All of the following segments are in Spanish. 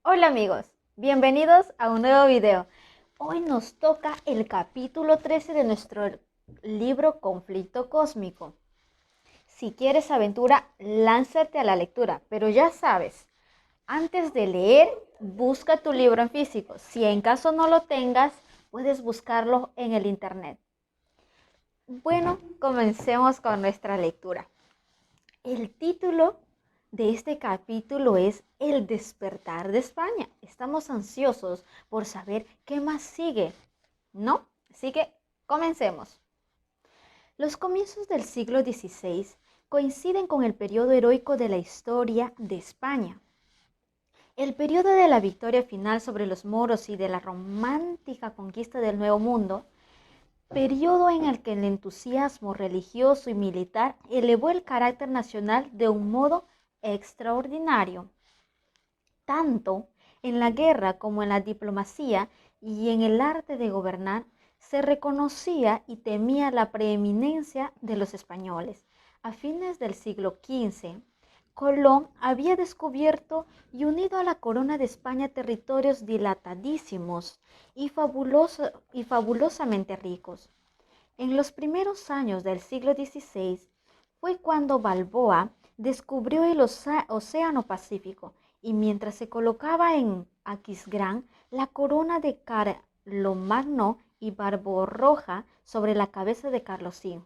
Hola amigos, bienvenidos a un nuevo video. Hoy nos toca el capítulo 13 de nuestro libro Conflicto Cósmico. Si quieres aventura, lánzate a la lectura, pero ya sabes, antes de leer, busca tu libro en físico. Si en caso no lo tengas, puedes buscarlo en el internet. Bueno, comencemos con nuestra lectura. El título de este capítulo es El despertar de España. Estamos ansiosos por saber qué más sigue, ¿no? Así que comencemos. Los comienzos del siglo XVI coinciden con el periodo heroico de la historia de España. El periodo de la victoria final sobre los moros y de la romántica conquista del Nuevo Mundo, periodo en el que el entusiasmo religioso y militar elevó el carácter nacional de un modo extraordinario. Tanto en la guerra como en la diplomacia y en el arte de gobernar, se reconocía y temía la preeminencia de los españoles. A fines del siglo XV, Colón había descubierto y unido a la corona de España territorios dilatadísimos y fabulosamente ricos. En los primeros años del siglo XVI fue cuando Balboa descubrió el Océano Pacífico y mientras se colocaba en Aquisgrán la corona de Carlomagno y Barborroja sobre la cabeza de Carlos V.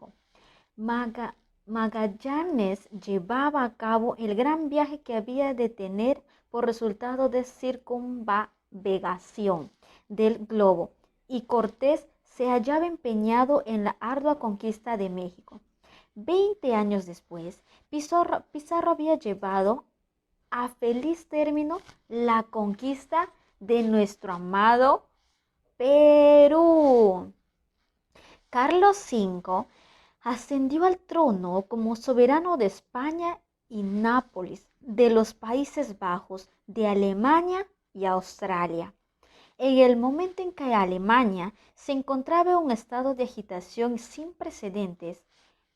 Magallanes llevaba a cabo el gran viaje que había de tener por resultado de circunnavegación del globo, y Cortés se hallaba empeñado en la ardua conquista de México. 20 años después, Pizarro había llevado a feliz término la conquista de nuestro amado Perú. Carlos V ascendió al trono como soberano de España y Nápoles, de los Países Bajos, de Alemania y Australia. En el momento en que Alemania se encontraba en un estado de agitación sin precedentes,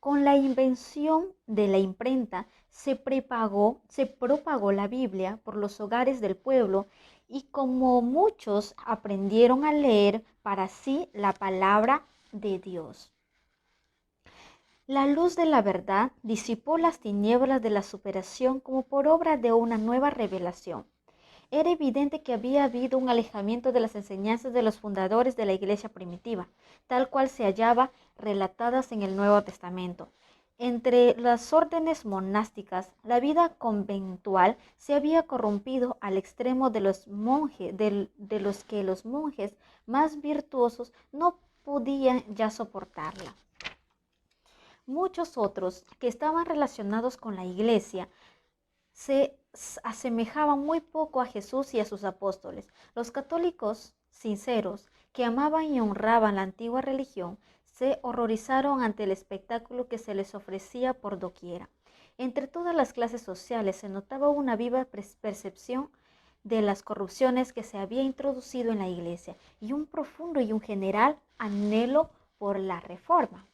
con la invención de la imprenta se propagó la Biblia por los hogares del pueblo y como muchos aprendieron a leer para sí la palabra de Dios. La luz de la verdad disipó las tinieblas de la superación como por obra de una nueva revelación. Era evidente que había habido un alejamiento de las enseñanzas de los fundadores de la iglesia primitiva, tal cual se hallaba relatadas en el Nuevo Testamento. Entre las órdenes monásticas, la vida conventual se había corrompido al extremo de los que los monjes más virtuosos no podían ya soportarla. Muchos otros que estaban relacionados con la iglesia se asemejaban muy poco a Jesús y a sus apóstoles. Los católicos sinceros, que amaban y honraban la antigua religión, se horrorizaron ante el espectáculo que se les ofrecía por doquiera. Entre todas las clases sociales se notaba una viva percepción de las corrupciones que se había introducido en la iglesia y un profundo y un general anhelo por la reforma.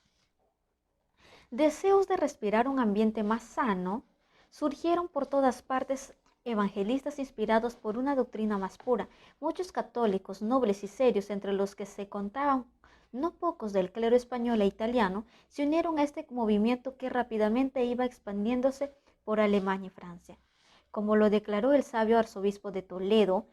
Deseos de respirar un ambiente más sano surgieron por todas partes evangelistas inspirados por una doctrina más pura. Muchos católicos, nobles y serios, entre los que se contaban no pocos del clero español e italiano, se unieron a este movimiento que rápidamente iba expandiéndose por Alemania y Francia. Como lo declaró el sabio arzobispo de Toledo,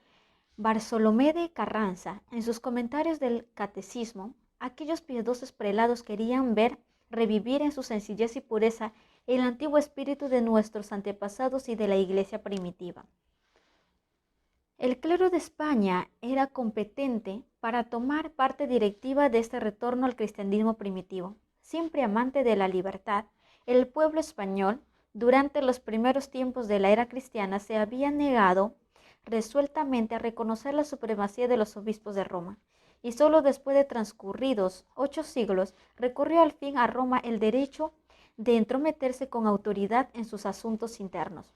Bartolomé de Carranza, en sus comentarios del Catecismo, aquellos piadosos prelados querían ver revivir en su sencillez y pureza el antiguo espíritu de nuestros antepasados y de la iglesia primitiva. El clero de España era competente para tomar parte directiva de este retorno al cristianismo primitivo. Siempre amante de la libertad, el pueblo español, durante los primeros tiempos de la era cristiana, se había negado resueltamente a reconocer la supremacía de los obispos de Roma, y solo después de transcurridos 8 siglos recurrió al fin a Roma el derecho de entrometerse con autoridad en sus asuntos internos.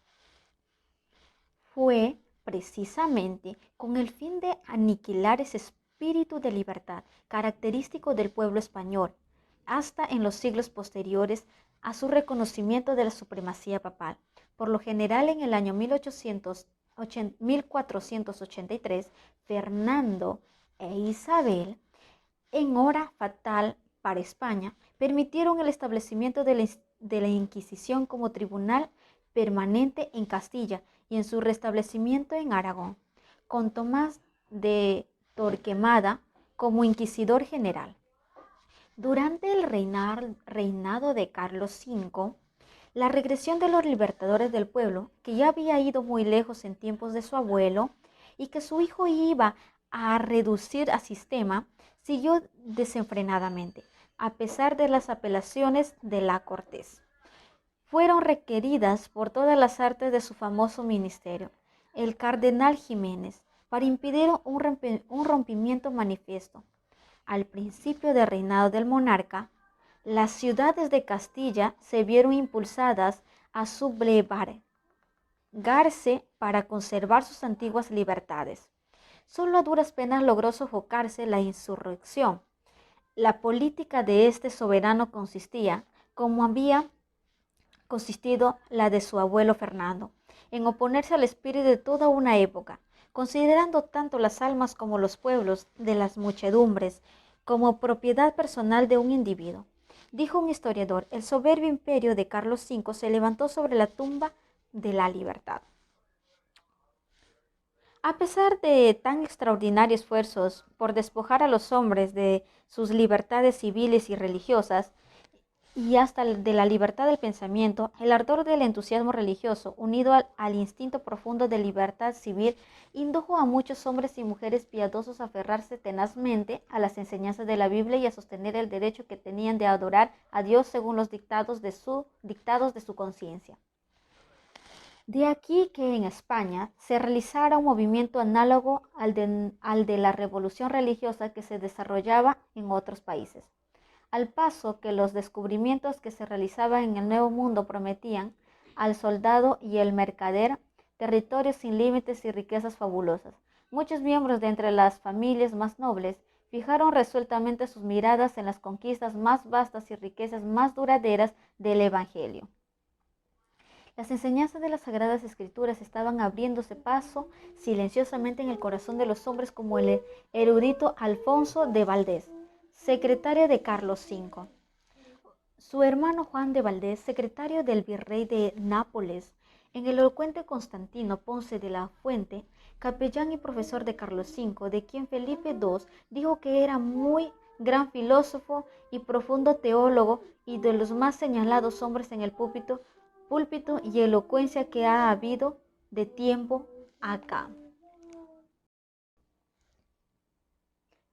Fue precisamente con el fin de aniquilar ese espíritu de libertad característico del pueblo español, hasta en los siglos posteriores a su reconocimiento de la supremacía papal. Por lo general, en el año 1483, Fernando e Isabel, en hora fatal para España, permitieron el establecimiento de la Inquisición como tribunal permanente en Castilla y en su restablecimiento en Aragón, con Tomás de Torquemada como inquisidor general. Durante el reinado de Carlos V, la regresión de los libertadores del pueblo, que ya había ido muy lejos en tiempos de su abuelo y que su hijo iba a reducir a sistema, siguió desenfrenadamente, a pesar de las apelaciones de la Cortes. Fueron requeridas por todas las artes de su famoso ministerio, el cardenal Jiménez, para impedir un rompimiento manifiesto. Al principio del reinado del monarca, las ciudades de Castilla se vieron impulsadas a sublevarse para conservar sus antiguas libertades. Solo a duras penas logró sofocarse la insurrección. La política de este soberano consistía, como había consistido la de su abuelo Fernando, en oponerse al espíritu de toda una época, considerando tanto las almas como los pueblos de las muchedumbres como propiedad personal de un individuo. Dijo un historiador, el soberbio imperio de Carlos V se levantó sobre la tumba de la libertad. A pesar de tan extraordinarios esfuerzos por despojar a los hombres de sus libertades civiles y religiosas, y hasta de la libertad del pensamiento, el ardor del entusiasmo religioso, unido al instinto profundo de libertad civil, indujo a muchos hombres y mujeres piadosos a aferrarse tenazmente a las enseñanzas de la Biblia y a sostener el derecho que tenían de adorar a Dios según los dictados de su conciencia. De aquí que en España se realizara un movimiento análogo al de la revolución religiosa que se desarrollaba en otros países. Al paso que los descubrimientos que se realizaban en el Nuevo Mundo prometían al soldado y el mercader territorios sin límites y riquezas fabulosas, muchos miembros de entre las familias más nobles fijaron resueltamente sus miradas en las conquistas más vastas y riquezas más duraderas del Evangelio. Las enseñanzas de las Sagradas Escrituras estaban abriéndose paso silenciosamente en el corazón de los hombres, como el erudito Alfonso de Valdés, secretario de Carlos V. Su hermano Juan de Valdés, secretario del virrey de Nápoles, en el elocuente Constantino Ponce de la Fuente, capellán y profesor de Carlos V, de quien Felipe II dijo que era muy gran filósofo y profundo teólogo y de los más señalados hombres en el púlpito y elocuencia que ha habido de tiempo acá.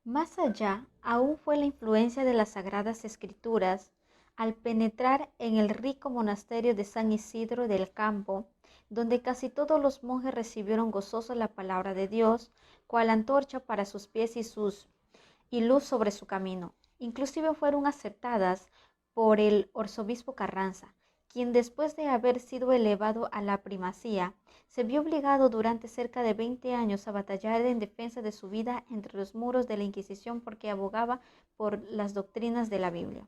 Más allá, aún fue la influencia de las Sagradas Escrituras al penetrar en el rico monasterio de San Isidro del Campo, donde casi todos los monjes recibieron gozosos la palabra de Dios, cual antorcha para sus pies y luz sobre su camino. Inclusive fueron aceptadas por el arzobispo Carranza, quien después de haber sido elevado a la primacía, se vio obligado durante cerca de 20 años a batallar en defensa de su vida entre los muros de la Inquisición porque abogaba por las doctrinas de la Biblia.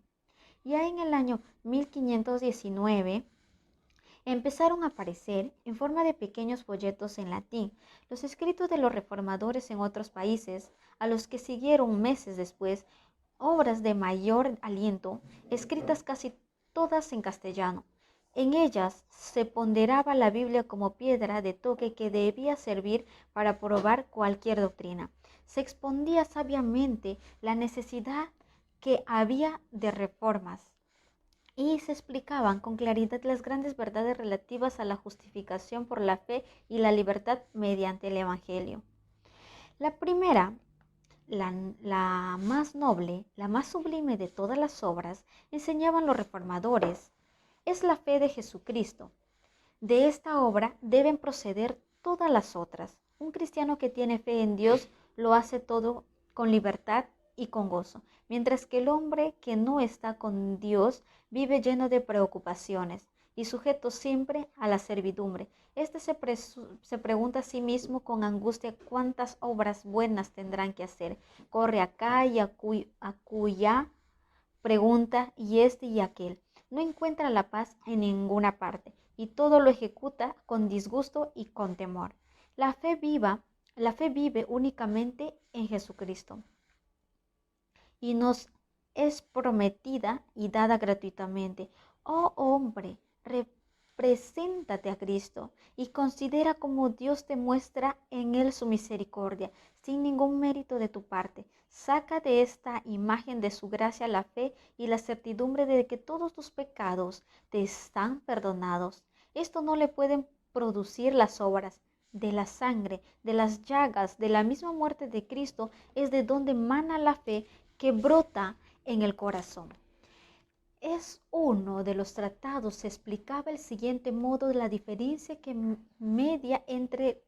Ya en el año 1519 empezaron a aparecer, en forma de pequeños folletos en latín, los escritos de los reformadores en otros países, a los que siguieron meses después obras de mayor aliento, escritas casi todas en castellano. En ellas se ponderaba la Biblia como piedra de toque que debía servir para probar cualquier doctrina. Se exponía sabiamente la necesidad que había de reformas y se explicaban con claridad las grandes verdades relativas a la justificación por la fe y la libertad mediante el Evangelio. La primera, la más noble, la más sublime de todas las obras, enseñaban los reformadores, es la fe de Jesucristo. De esta obra deben proceder todas las otras. Un cristiano que tiene fe en Dios lo hace todo con libertad y con gozo, mientras que el hombre que no está con Dios vive lleno de preocupaciones y sujeto siempre a la servidumbre. Este se pregunta a sí mismo con angustia cuántas obras buenas tendrán que hacer. Corre acá y acullá, pregunta y este y aquel. No encuentra la paz en ninguna parte y todo lo ejecuta con disgusto y con temor. La fe viva, la fe vive únicamente en Jesucristo y nos es prometida y dada gratuitamente. Oh hombre, represéntate a Cristo y considera cómo Dios te muestra en Él su misericordia, sin ningún mérito de tu parte. Saca de esta imagen de su gracia la fe y la certidumbre de que todos tus pecados te están perdonados. Esto no le pueden producir las obras de la sangre, de las llagas, de la misma muerte de Cristo, es de donde mana la fe que brota en el corazón. Es uno de los tratados se explicaba el siguiente modo de la diferencia que media entre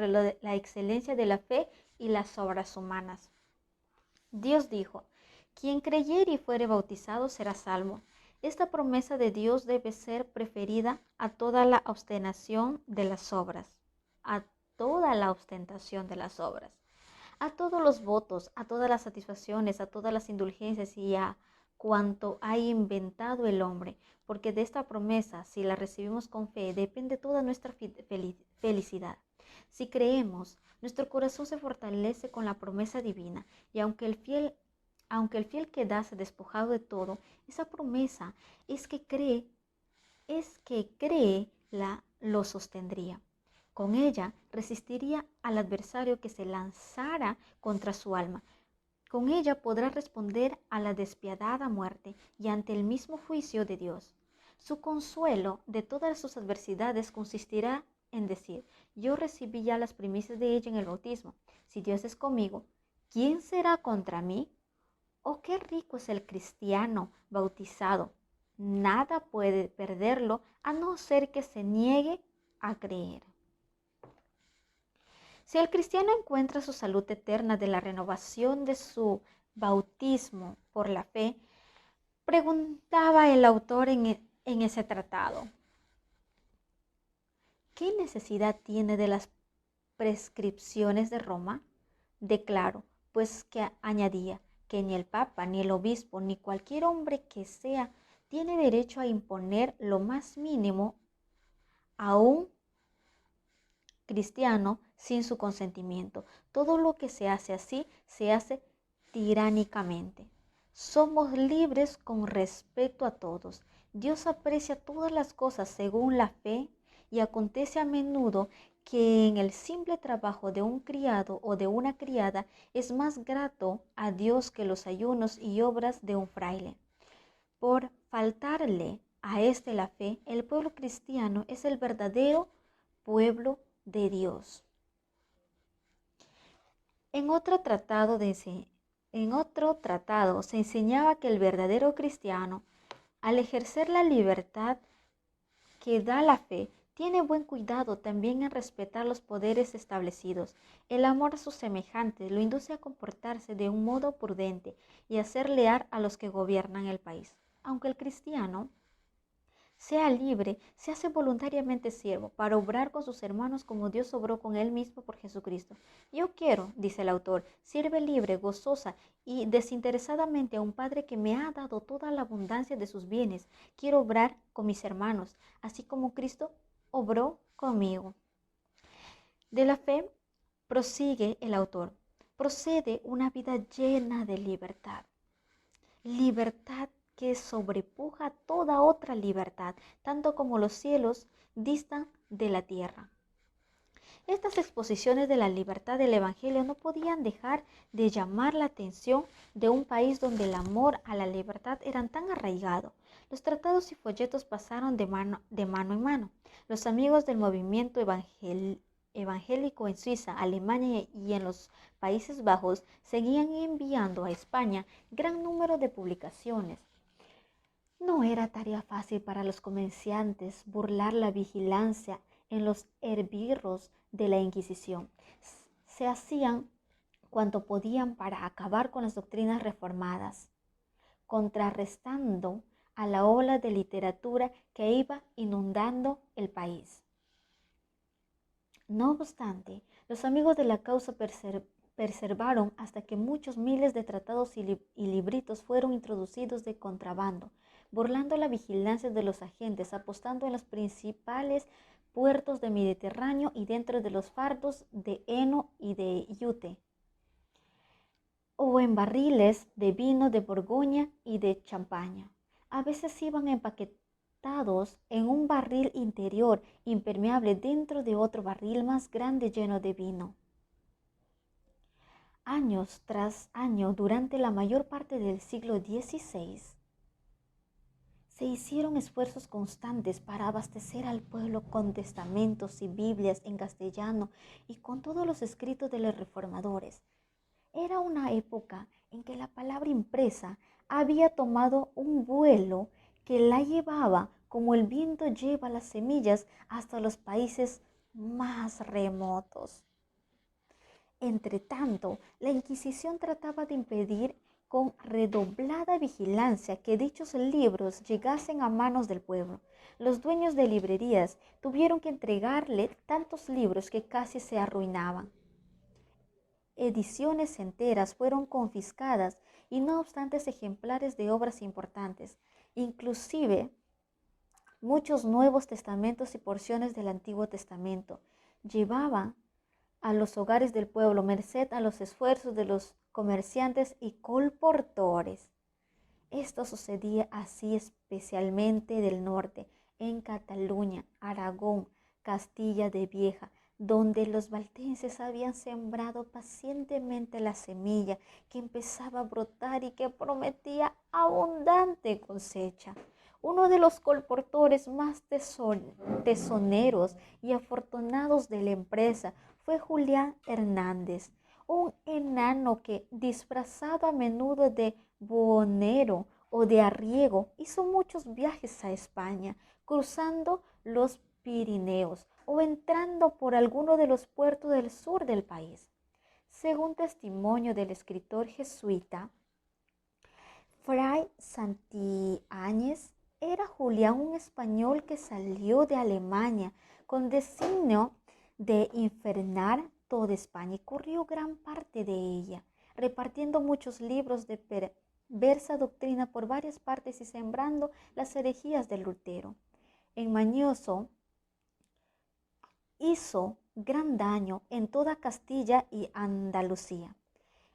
la excelencia de la fe y las obras humanas. Dios dijo, quien creyere y fuere bautizado será salvo. Esta promesa de Dios debe ser preferida a toda la ostentación de las obras, a toda la ostentación de las obras, a todos los votos, a todas las satisfacciones, a todas las indulgencias y a cuanto ha inventado el hombre, porque de esta promesa, si la recibimos con fe, depende toda nuestra felicidad. Si creemos, nuestro corazón se fortalece con la promesa divina, y aunque el fiel quedase despojado de todo, esa promesa es que cree lo sostendría. Con ella resistiría al adversario que se lanzara contra su alma. Con ella podrá responder a la despiadada muerte y ante el mismo juicio de Dios. Su consuelo de todas sus adversidades consistirá en decir, yo recibí ya las primicias de ella en el bautismo. Si Dios es conmigo, ¿quién será contra mí? Oh, qué rico es el cristiano bautizado. Nada puede perderlo a no ser que se niegue a creer. Si el cristiano encuentra su salud eterna de la renovación de su bautismo por la fe, preguntaba el autor en ese tratado, ¿qué necesidad tiene de las prescripciones de Roma? Declaro, pues que añadía, que ni el Papa, ni el obispo, ni cualquier hombre que sea, tiene derecho a imponer lo más mínimo a un cristiano sin su consentimiento. Todo lo que se hace así se hace tiránicamente. Somos libres con respeto a todos. Dios aprecia todas las cosas según la fe y acontece a menudo que en el simple trabajo de un criado o de una criada es más grato a Dios que los ayunos y obras de un fraile. Por faltarle a este la fe, el pueblo cristiano es el verdadero pueblo de Dios. En otro tratado se enseñaba que el verdadero cristiano, al ejercer la libertad que da la fe, tiene buen cuidado también en respetar los poderes establecidos. El amor a sus semejantes lo induce a comportarse de un modo prudente y a ser leal a los que gobiernan el país. Aunque el cristiano sea libre, se hace voluntariamente siervo para obrar con sus hermanos como Dios obró con él mismo por Jesucristo. Yo quiero, dice el autor, sirve libre, gozosa y desinteresadamente a un Padre que me ha dado toda la abundancia de sus bienes. Quiero obrar con mis hermanos, así como Cristo obró conmigo. De la fe, prosigue el autor, procede una vida llena de libertad. Libertad que sobrepuja toda otra libertad, tanto como los cielos distan de la tierra. Estas exposiciones de la libertad del Evangelio no podían dejar de llamar la atención de un país donde el amor a la libertad era tan arraigado. Los tratados y folletos pasaron de mano en mano. Los amigos del movimiento evangélico en Suiza, Alemania y en los Países Bajos seguían enviando a España gran número de publicaciones. No era tarea fácil para los comerciantes burlar la vigilancia en los esbirros de la Inquisición. Se hacían cuanto podían para acabar con las doctrinas reformadas, contrarrestando a la ola de literatura que iba inundando el país. No obstante, los amigos de la causa perseveraron hasta que muchos miles de tratados y libritos fueron introducidos de contrabando, burlando la vigilancia de los agentes, apostando en las principales puertos del Mediterráneo y dentro de los fardos de heno y de yute, o en barriles de vino de Borgoña y de Champaña. A veces iban empaquetados en un barril interior impermeable dentro de otro barril más grande lleno de vino. Años tras año, durante la mayor parte del siglo XVI, se hicieron esfuerzos constantes para abastecer al pueblo con testamentos y Biblias en castellano y con todos los escritos de los reformadores. Era una época en que la palabra impresa había tomado un vuelo que la llevaba como el viento lleva las semillas hasta los países más remotos. Entretanto, la Inquisición trataba de impedir con redoblada vigilancia que dichos libros llegasen a manos del pueblo. Los dueños de librerías tuvieron que entregarle tantos libros que casi se arruinaban. Ediciones enteras fueron confiscadas y no obstante ejemplares de obras importantes, inclusive muchos Nuevos Testamentos y porciones del Antiguo Testamento, llevaban a los hogares del pueblo merced a los esfuerzos de los comerciantes y colportores. Esto sucedía así especialmente del norte, en Cataluña, Aragón, Castilla de Vieja, donde los valdenses habían sembrado pacientemente la semilla que empezaba a brotar y que prometía abundante cosecha. Uno de los colportores más tesoneros y afortunados de la empresa fue Julián Hernández, un enano que, disfrazado a menudo de buhonero o de arriero, hizo muchos viajes a España, cruzando los Pirineos o entrando por alguno de los puertos del sur del país. Según testimonio del escritor jesuita Fray Santiáñez, era Julián un español que salió de Alemania con designio de infernar toda España y corrió gran parte de ella, repartiendo muchos libros de perversa doctrina por varias partes y sembrando las herejías de Lutero. En Mañoso hizo gran daño en toda Castilla y Andalucía.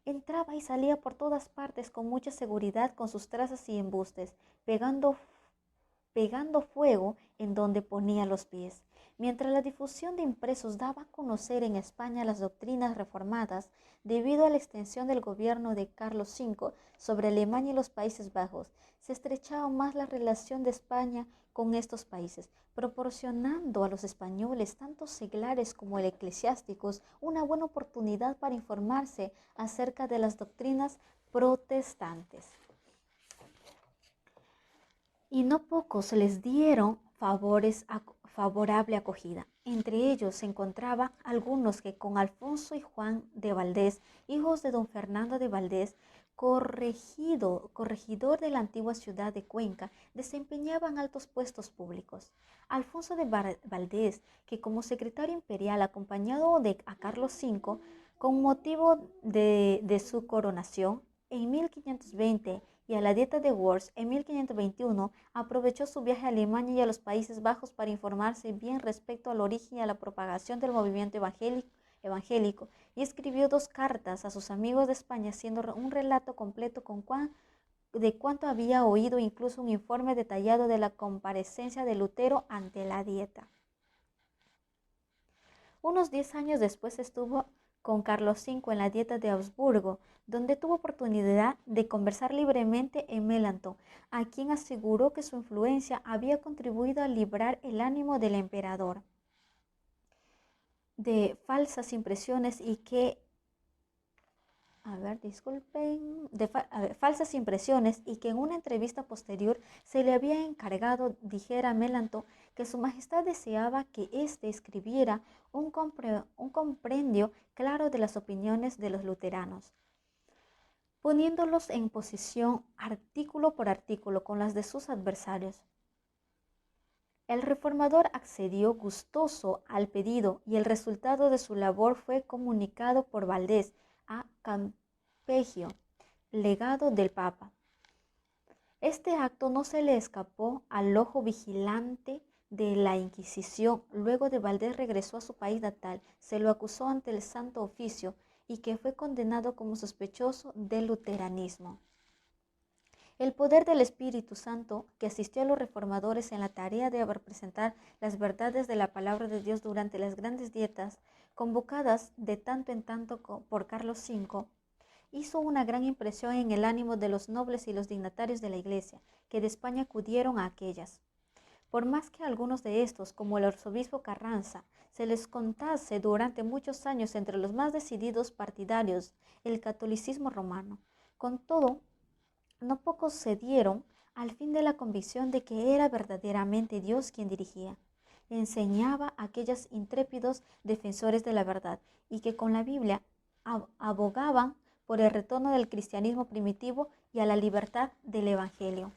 Entraba y salía por todas partes con mucha seguridad con sus trazas y embustes, pegando fuego en donde ponía los pies. Mientras la difusión de impresos daba a conocer en España las doctrinas reformadas, debido a la extensión del gobierno de Carlos V sobre Alemania y los Países Bajos, se estrechaba más la relación de España con estos países, proporcionando a los españoles, tanto seglares como eclesiásticos, una buena oportunidad para informarse acerca de las doctrinas protestantes. Y no pocos les dieron favorable acogida. Entre ellos se encontraban algunos que con Alfonso y Juan de Valdés, hijos de don Fernando de Valdés, corregidor de la antigua ciudad de Cuenca, desempeñaban altos puestos públicos. Alfonso de Valdés, que como secretario imperial acompañado a Carlos V, con motivo de su coronación, en 1520 y a la Dieta de Worms en 1521, aprovechó su viaje a Alemania y a los Países Bajos para informarse bien respecto al origen y a la propagación del movimiento evangélico y escribió 2 cartas a sus amigos de España haciendo un relato completo de cuanto había oído, incluso un informe detallado de la comparecencia de Lutero ante la Dieta. Unos 10 años después estuvo con Carlos V en la Dieta de Augsburgo, donde tuvo oportunidad de conversar libremente en Melanto, a quien aseguró que su influencia había contribuido a librar el ánimo del emperador de falsas impresiones y que falsas impresiones y que en una entrevista posterior se le había encargado dijera a Melanto que su majestad deseaba que éste escribiera un compendio claro de las opiniones de los luteranos, poniéndolos en posición artículo por artículo con las de sus adversarios. El reformador accedió gustoso al pedido y el resultado de su labor fue comunicado por Valdés a Campeggio, legado del Papa. Este acto no se le escapó al ojo vigilante de la Inquisición, luego de Valdés regresó a su país natal, se lo acusó ante el Santo Oficio y que fue condenado como sospechoso del luteranismo. El poder del Espíritu Santo, que asistió a los reformadores en la tarea de representar las verdades de la palabra de Dios durante las grandes dietas, convocadas de tanto en tanto por Carlos V, hizo una gran impresión en el ánimo de los nobles y los dignatarios de la Iglesia, que de España acudieron a aquellas. Por más que algunos de estos, como el arzobispo Carranza, se les contase durante muchos años entre los más decididos partidarios el catolicismo romano, con todo, no pocos cedieron al fin de la convicción de que era verdaderamente Dios quien dirigía, enseñaba a aquellos intrépidos defensores de la verdad y que con la Biblia abogaban por el retorno del cristianismo primitivo y a la libertad del Evangelio.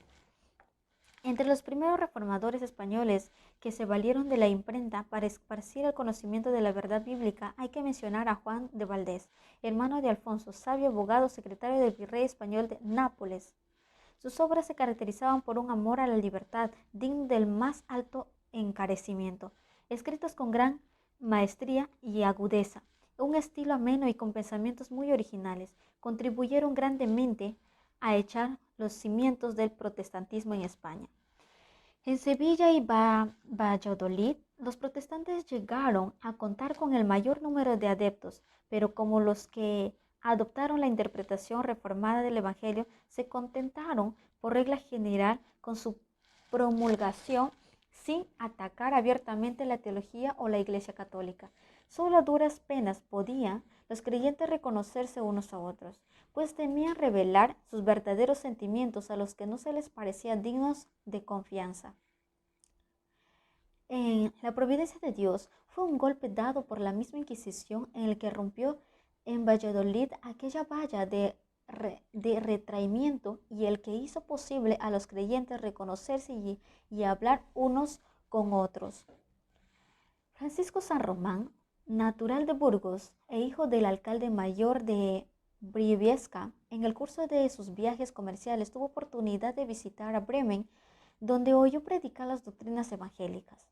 Entre los primeros reformadores españoles que se valieron de la imprenta para esparcir el conocimiento de la verdad bíblica hay que mencionar a Juan de Valdés, hermano de Alfonso, sabio abogado, secretario del virrey español de Nápoles. Sus obras se caracterizaban por un amor a la libertad digno del más alto encarecimiento, escritas con gran maestría y agudeza, un estilo ameno y con pensamientos muy originales, contribuyeron grandemente a echar los cimientos del protestantismo en España. En Sevilla y Valladolid, los protestantes llegaron a contar con el mayor número de adeptos, pero como los que adoptaron la interpretación reformada del Evangelio se contentaron, por regla general, con su promulgación sin atacar abiertamente la teología o la Iglesia católica. Solo a duras penas podían los creyentes reconocerse unos a otros, pues temían revelar sus verdaderos sentimientos a los que no se les parecían dignos de confianza. En la providencia de Dios fue un golpe dado por la misma Inquisición en el que rompió en Valladolid aquella valla de retraimiento y el que hizo posible a los creyentes reconocerse y hablar unos con otros. Francisco San Román, natural de Burgos e hijo del alcalde mayor de Briviesca, en el curso de sus viajes comerciales tuvo oportunidad de visitar a Bremen, donde oyó predicar las doctrinas evangélicas.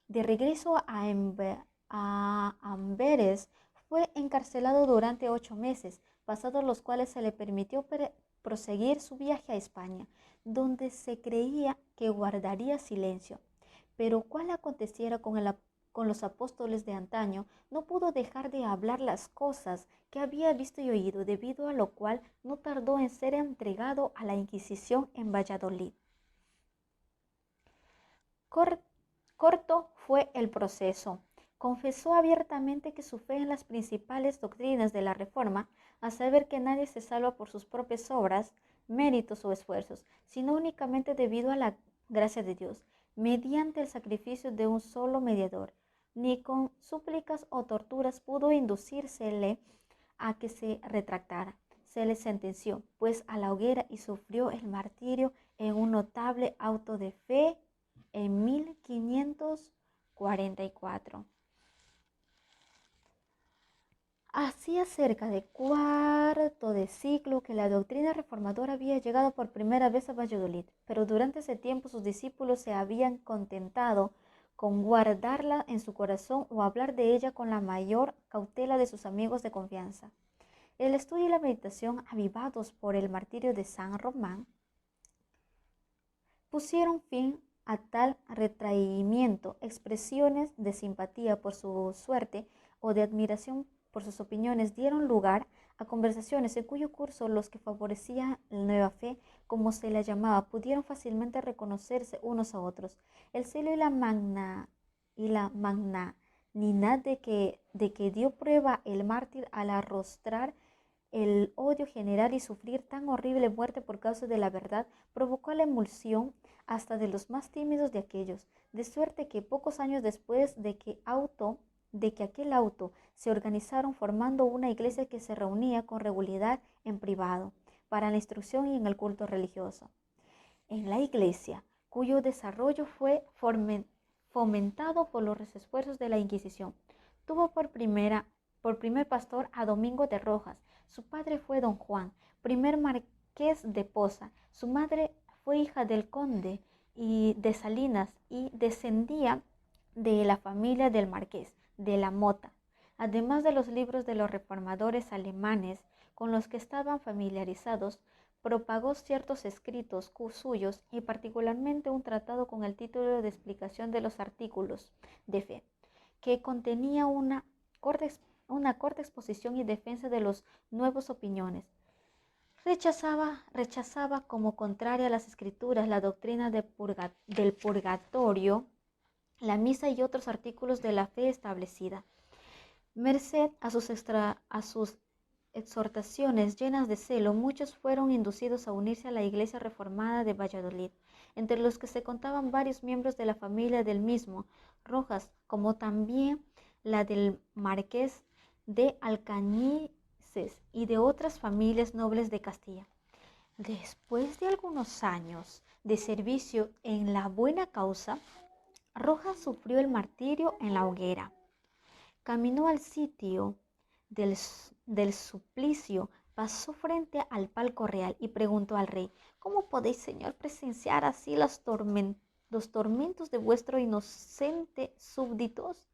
De regreso a Amberes, fue encarcelado durante 8 meses, pasados los cuales se le permitió proseguir su viaje a España, donde se creía que guardaría silencio. Pero cual aconteciera con los apóstoles de antaño, no pudo dejar de hablar las cosas que había visto y oído, debido a lo cual no tardó en ser entregado a la Inquisición en Valladolid. Corto fue el proceso. Confesó abiertamente que su fe en las principales doctrinas de la Reforma, a saber que nadie se salva por sus propias obras, méritos o esfuerzos, sino únicamente debido a la gracia de Dios, mediante el sacrificio de un solo mediador, ni con súplicas o torturas pudo inducírsele a que se retractara. Se le sentenció, pues, a la hoguera y sufrió el martirio en un notable auto de fe en 1544. Hacía cerca de cuarto de siglo que la doctrina reformadora había llegado por primera vez a Valladolid, pero durante ese tiempo sus discípulos se habían contentado con guardarla en su corazón o hablar de ella con la mayor cautela de sus amigos de confianza. El estudio y la meditación, avivados por el martirio de San Román, pusieron fin a tal retraimiento. Expresiones de simpatía por su suerte o de admiración por sus opiniones dieron lugar a conversaciones en cuyo curso los que favorecían la nueva fe, como se la llamaba, pudieron fácilmente reconocerse unos a otros. El celo y la magnanimidad de que dio prueba el mártir al arrostrar el odio general y sufrir tan horrible muerte por causa de la verdad, provocó la emulsión hasta de los más tímidos de aquellos, de suerte que pocos años después de que aquel auto se organizaron formando una iglesia que se reunía con regularidad en privado, para la instrucción y en el culto religioso. En la iglesia, cuyo desarrollo fue fomentado por los esfuerzos de la Inquisición, tuvo por primer pastor a Domingo de Rojas. Su padre fue don Juan, primer marqués de Poza. Su madre fue hija del conde y de Salinas y descendía de la familia del Marqués de la Mota, además de los libros de los reformadores alemanes con los que estaban familiarizados. Propagó ciertos escritos suyos y particularmente un tratado con el título de Explicación de los Artículos de Fe, que contenía corta, una corta exposición y defensa de las nuevas opiniones. Rechazaba como contraria a las escrituras la doctrina del purgatorio, la misa y otros artículos de la fe establecida. Merced a sus exhortaciones llenas de celo, muchos fueron inducidos a unirse a la Iglesia Reformada de Valladolid, entre los que se contaban varios miembros de la familia del mismo Rojas, como también la del Marqués de Alcañices y de otras familias nobles de Castilla. Después de algunos años de servicio en la buena causa, Rojas sufrió el martirio en la hoguera. Caminó al sitio del suplicio, pasó frente al palco real y preguntó al rey: ¿Cómo podéis, señor, presenciar así los tormentos de vuestro inocente súbditos?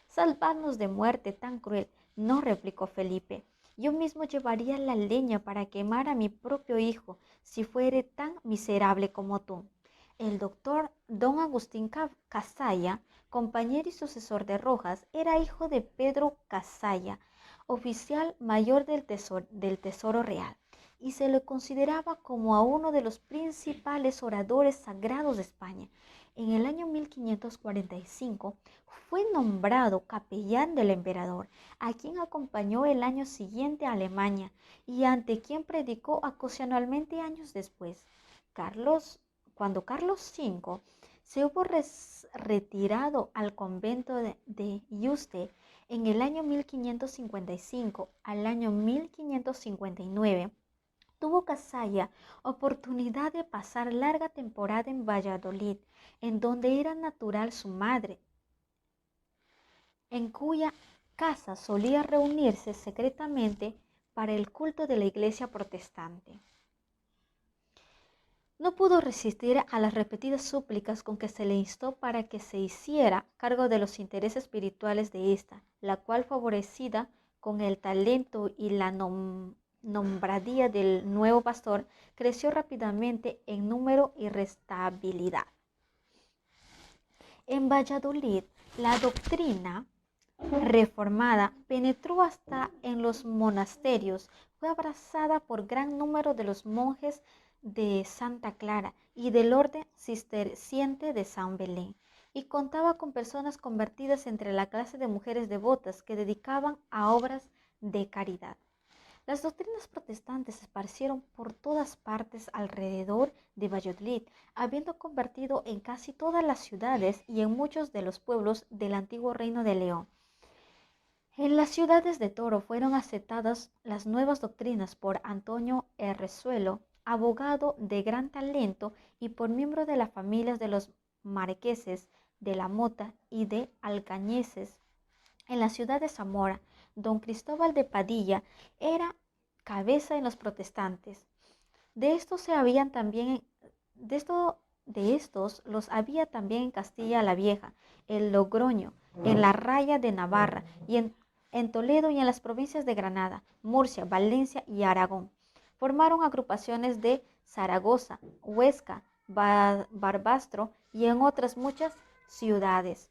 Salvadnos de muerte tan cruel. No, replicó Felipe, yo mismo llevaría la leña para quemar a mi propio hijo, si fuere tan miserable como tú. El doctor don Agustín Casalla, compañero y sucesor de Rojas, era hijo de Pedro Casalla, oficial mayor del Tesoro Real, y se le consideraba como a uno de los principales oradores sagrados de España. En el año 1545 fue nombrado capellán del emperador, a quien acompañó el año siguiente a Alemania y ante quien predicó ocasionalmente años después. Cuando Carlos V se hubo retirado al convento de Yuste en el año 1555 al año 1559, tuvo Casalla oportunidad de pasar larga temporada en Valladolid, en donde era natural su madre, en cuya casa solía reunirse secretamente para el culto de la Iglesia protestante. No pudo resistir a las repetidas súplicas con que se le instó para que se hiciera cargo de los intereses espirituales de esta, la cual, favorecida con el talento y la nombradía del nuevo pastor, creció rápidamente en número y restabilidad. En Valladolid, la doctrina reformada penetró hasta en los monasterios, fue abrazada por gran número de los monjes de Santa Clara y del orden cisterciense de San Belén, y contaba con personas convertidas entre la clase de mujeres devotas que dedicaban a obras de caridad. Las doctrinas protestantes se esparcieron por todas partes alrededor de Valladolid, habiendo convertido en casi todas las ciudades y en muchos de los pueblos del antiguo Reino de León. En las ciudades de Toro fueron aceptadas las nuevas doctrinas por Antonio Errezuelo, abogado de gran talento y por miembro de las familias de los marqueses de la Mota y de Alcañices. En la ciudad de Zamora, don Cristóbal de Padilla era cabeza en los protestantes. De estos los había también en Castilla la Vieja, en Logroño, en la Raya de Navarra y en Toledo y en las provincias de Granada, Murcia, Valencia y Aragón. Formaron agrupaciones de Zaragoza, Huesca, Barbastro y en otras muchas ciudades.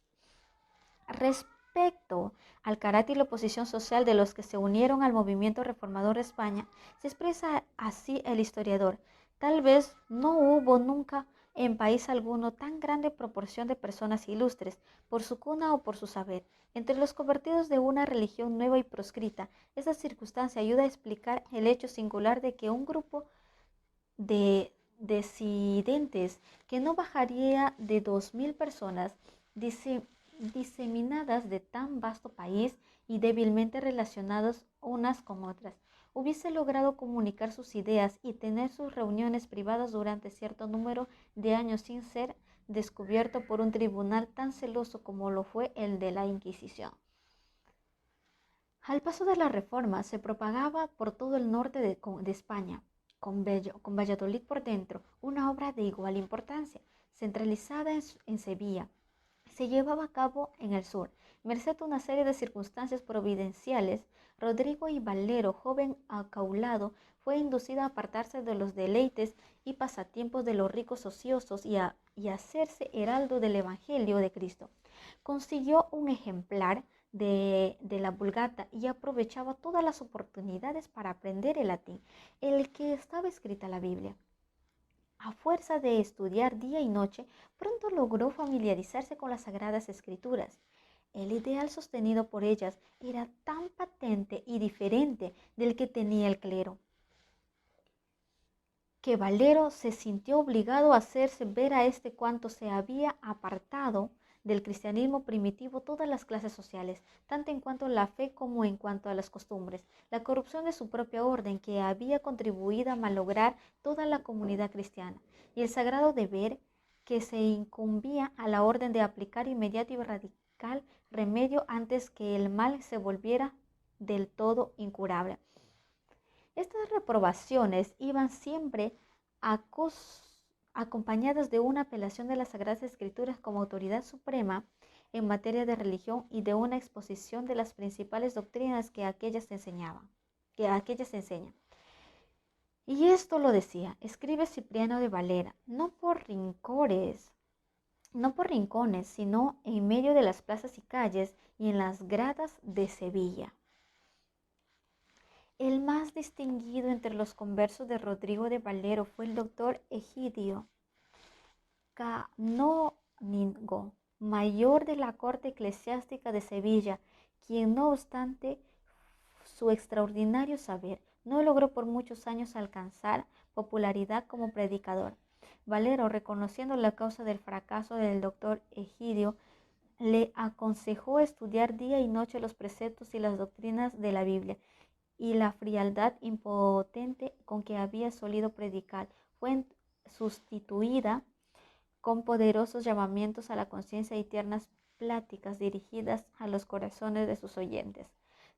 Respecto al carácter y la posición social de los que se unieron al movimiento reformador de España, se expresa así el historiador: tal vez no hubo nunca en país alguno tan grande proporción de personas ilustres, por su cuna o por su saber, entre los convertidos de una religión nueva y proscrita. Esta circunstancia ayuda a explicar el hecho singular de que un grupo de disidentes que no bajaría de 2000 personas, diseminadas de tan vasto país y débilmente relacionadas unas con otras, hubiese logrado comunicar sus ideas y tener sus reuniones privadas durante cierto número de años sin ser descubierto por un tribunal tan celoso como lo fue el de la Inquisición. Al paso de la Reforma se propagaba por todo el norte de España, con Valladolid por dentro, una obra de igual importancia. centralizada en Sevilla. Se llevaba a cabo en el sur. Merced a una serie de circunstancias providenciales, Rodrigo y Valero, joven acaulado, fue inducido a apartarse de los deleites y pasatiempos de los ricos ociosos y a hacerse heraldo del Evangelio de Cristo. Consiguió un ejemplar de la Vulgata y aprovechaba todas las oportunidades para aprender el latín, en el que estaba escrita la Biblia. A fuerza de estudiar día y noche, pronto logró familiarizarse con las Sagradas Escrituras. El ideal sostenido por ellas era tan patente y diferente del que tenía el clero, que Valero se sintió obligado a hacerse ver a este cuanto se había apartado del cristianismo primitivo todas las clases sociales, tanto en cuanto a la fe como en cuanto a las costumbres, la corrupción de su propia orden que había contribuido a malograr toda la comunidad cristiana, y el sagrado deber que se incumbía a la orden de aplicar inmediato y radical remedio antes que el mal se volviera del todo incurable. Estas reprobaciones iban siempre acompañadas de una apelación de las Sagradas Escrituras como autoridad suprema en materia de religión y de una exposición de las principales doctrinas que aquellas enseñan. Y esto lo decía, escribe Cipriano de Valera, no por rincones, sino en medio de las plazas y calles y en las gradas de Sevilla. El más distinguido entre los conversos de Rodrigo de Valero fue el doctor Egidio Canónigo, mayor de la corte eclesiástica de Sevilla, quien no obstante su extraordinario saber, no logró por muchos años alcanzar popularidad como predicador. Valero, reconociendo la causa del fracaso del doctor Egidio, le aconsejó estudiar día y noche los preceptos y las doctrinas de la Biblia, y la frialdad impotente con que había solido predicar fue sustituida con poderosos llamamientos a la conciencia y tiernas pláticas dirigidas a los corazones de sus oyentes.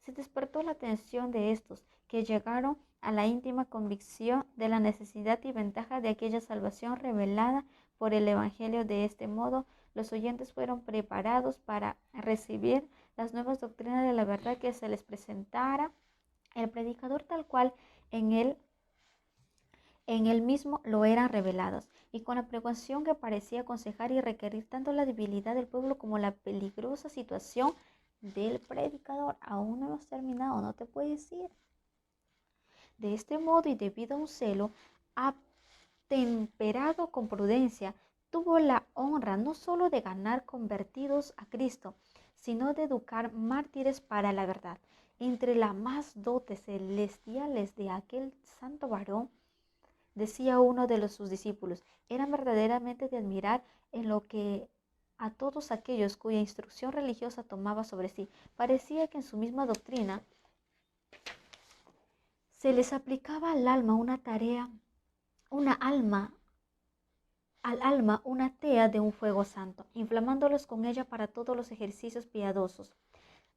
Se despertó la atención de estos, que llegaron a la íntima convicción de la necesidad y ventaja de aquella salvación revelada por el Evangelio. De este modo, los oyentes fueron preparados para recibir las nuevas doctrinas de la verdad que se les presentara el predicador, tal cual en él mismo lo eran revelados, y con la precaución que parecía aconsejar y requerir tanto la debilidad del pueblo como la peligrosa situación del predicador. Aún no hemos terminado, no te puedes ir. De este modo, y debido a un celo atemperado con prudencia, tuvo la honra no solo de ganar convertidos a Cristo, sino de educar mártires para la verdad. Entre las más dotes celestiales de aquel santo varón, decía uno de sus discípulos, eran verdaderamente de admirar en lo que a todos aquellos cuya instrucción religiosa tomaba sobre sí. Parecía que en su misma doctrina se les aplicaba al alma una tea de un fuego santo, inflamándolos con ella para todos los ejercicios piadosos,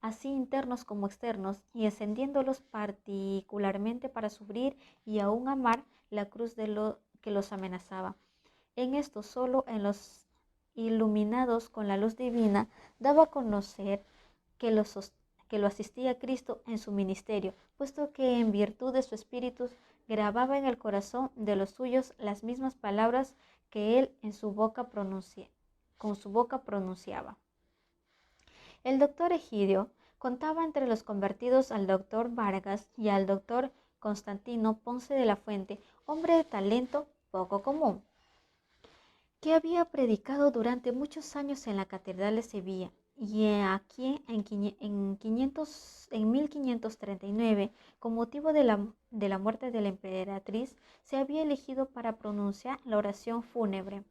así internos como externos, y encendiéndolos particularmente para sufrir y aún amar la cruz de lo que los amenazaba. En esto, solo en los iluminados con la luz divina, daba a conocer que lo asistía Cristo en su ministerio, puesto que en virtud de su espíritu grababa en el corazón de los suyos las mismas palabras que él con su boca pronunciaba. El doctor Egidio contaba entre los convertidos al doctor Vargas y al doctor Constantino Ponce de la Fuente, hombre de talento poco común, que había predicado durante muchos años en la Catedral de Sevilla, y a quien en 1539, con motivo de la muerte de la emperatriz, se había elegido para pronunciar la oración fúnebre.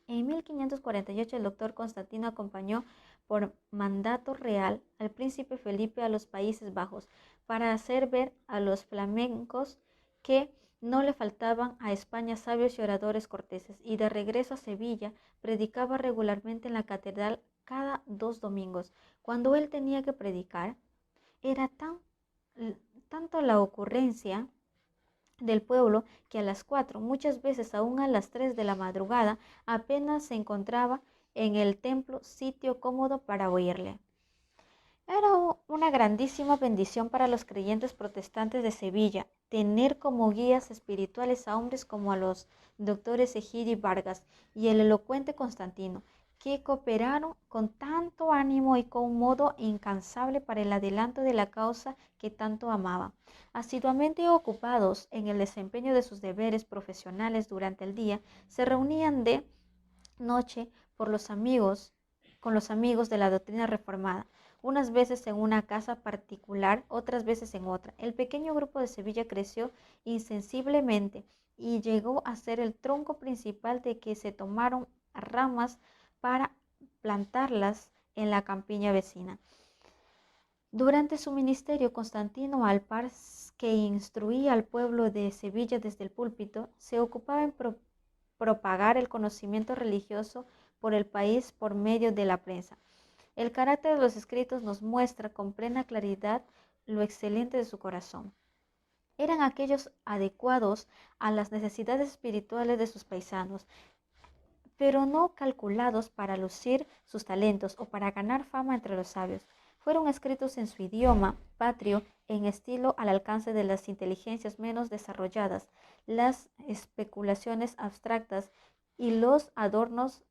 En 1548 el doctor Constantino acompañó por mandato real al príncipe Felipe a los Países Bajos para hacer ver a los flamencos que no le faltaban a España sabios y oradores corteses, y de regreso a Sevilla predicaba regularmente en la catedral cada 2 domingos. Cuando él tenía que predicar, era tanto la ocurrencia del pueblo que a las 4, muchas veces aún a las 3 de la madrugada, apenas se encontraba en el templo sitio cómodo para oírle. Era una grandísima bendición para los creyentes protestantes de Sevilla tener como guías espirituales a hombres como a los doctores Egidi Vargas y el elocuente Constantino, que cooperaron con tanto ánimo y con un modo incansable para el adelanto de la causa que tanto amaban. Asiduamente ocupados en el desempeño de sus deberes profesionales durante el día, se reunían de noche con los amigos de la doctrina reformada, unas veces en una casa particular, otras veces en otra. El pequeño grupo de Sevilla creció insensiblemente y llegó a ser el tronco principal de que se tomaron ramas para plantarlas en la campiña vecina. Durante su ministerio, Constantino, al par que instruía al pueblo de Sevilla desde el púlpito, se ocupaba en propagar el conocimiento religioso por el país por medio de la prensa. El carácter de los escritos nos muestra con plena claridad lo excelente de su corazón. Eran aquellos adecuados a las necesidades espirituales de sus paisanos, pero no calculados para lucir sus talentos o para ganar fama entre los sabios. Fueron escritos en su idioma patrio, en estilo al alcance de las inteligencias menos desarrolladas, las especulaciones abstractas y los adornos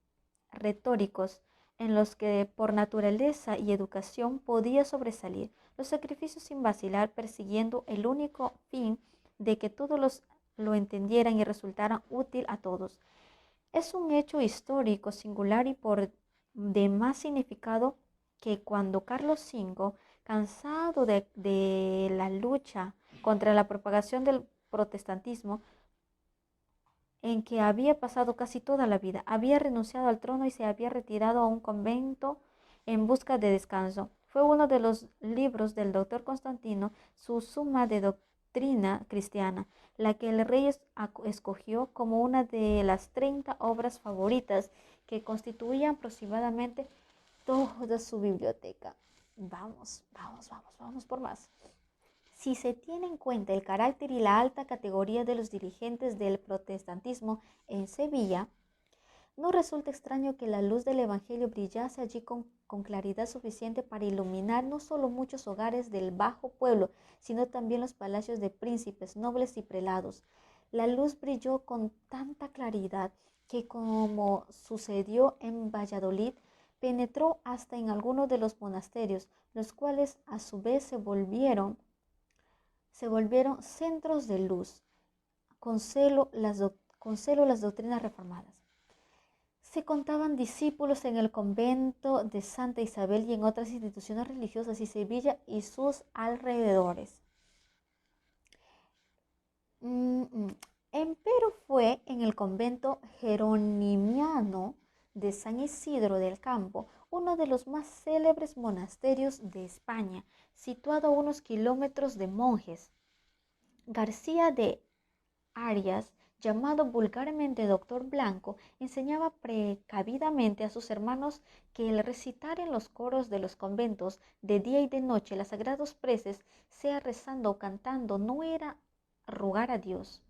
retóricos en los que por naturaleza y educación podía sobresalir, los sacrificios sin vacilar, persiguiendo el único fin de que todos lo entendieran y resultaran útil a todos. Es un hecho histórico singular y por demás significado que cuando Carlos V, cansado de la lucha contra la propagación del protestantismo, en que había pasado casi toda la vida, había renunciado al trono y se había retirado a un convento en busca de descanso. Fue uno de los libros del doctor Constantino, su Suma de Doctrina Cristiana, la que el rey escogió como una de las 30 obras favoritas que constituían aproximadamente toda su biblioteca. Vamos por más. Si se tiene en cuenta el carácter y la alta categoría de los dirigentes del protestantismo en Sevilla, no resulta extraño que la luz del Evangelio brillase allí con claridad suficiente para iluminar no solo muchos hogares del bajo pueblo, sino también los palacios de príncipes, nobles y prelados. La luz brilló con tanta claridad que, como sucedió en Valladolid, penetró hasta en algunos de los monasterios, los cuales a su vez se volvieron centros de luz, con celo las doctrinas reformadas. Se contaban discípulos en el convento de Santa Isabel y en otras instituciones religiosas y Sevilla y sus alrededores. Empero fue en el convento jeronimiano de San Isidro del Campo, uno de los más célebres monasterios de España, situado a unos kilómetros de Monjes. García de Arias, llamado vulgarmente Doctor Blanco, enseñaba precavidamente a sus hermanos que el recitar en los coros de los conventos de día y de noche las sagrados preces, sea rezando o cantando, no era rogar a Dios,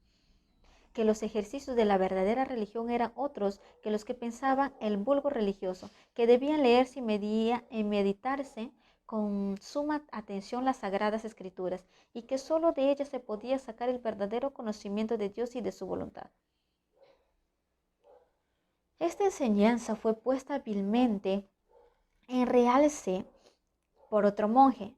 que los ejercicios de la verdadera religión eran otros que los que pensaban el vulgo religioso, que debían leerse y meditarse con suma atención las sagradas escrituras, y que sólo de ellas se podía sacar el verdadero conocimiento de Dios y de su voluntad. Esta enseñanza fue puesta hábilmente en realce por otro monje,